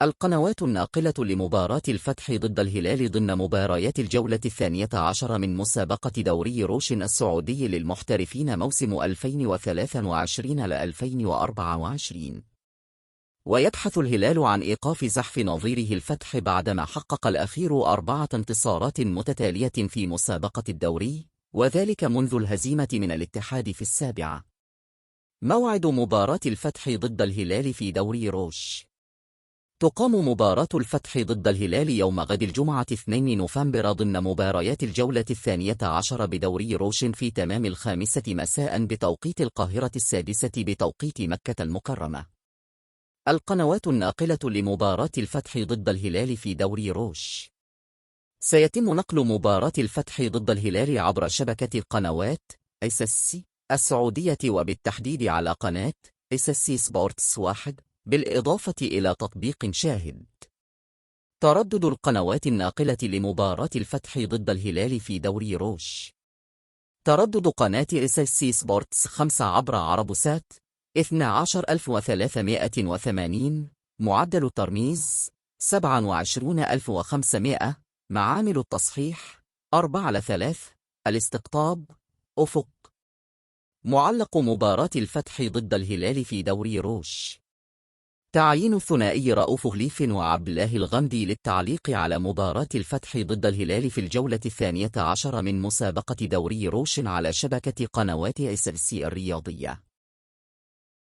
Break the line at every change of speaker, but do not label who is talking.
القنوات الناقلة لمباراة الفتح ضد الهلال ضمن مباريات الجولة 12 من مسابقة دوري روش السعودي للمحترفين موسم 2023-2024. ويبحث الهلال عن إيقاف زحف نظيره الفتح بعدما حقق الأخير 4 انتصارات متتالية في مسابقة الدوري، وذلك منذ الهزيمة من الاتحاد في 7. موعد مباراة الفتح ضد الهلال في دوري روش. تقام مباراة الفتح ضد الهلال يوم غد الجمعة 2 نوفمبر ضمن مباريات الجولة 12 بدوري روش في تمام 5 مساء بتوقيت القاهرة 6 بتوقيت مكة المكرمة. القنوات الناقلة لمباراة الفتح ضد الهلال في دوري روش. سيتم نقل مباراة الفتح ضد الهلال عبر شبكة قنوات SSC السعودية، وبالتحديد على قناة SSC سبورتس 1، بالإضافة إلى تطبيق شاهد. تردد القنوات الناقلة لمباراة الفتح ضد الهلال في دوري روش. تردد قناة SSC سبورتس 5 عبر عربسات 12380، معدل الترميز 27500، معامل التصحيح 4/3، الاستقطاب أفق. معلق مباراة الفتح ضد الهلال في دوري روش. تعيين الثنائي رؤوف غليف وعبد الله الغامدي للتعليق على مباراة الفتح ضد الهلال في الجولة 12 من مسابقة دوري روش على شبكة قنوات SSC الرياضية.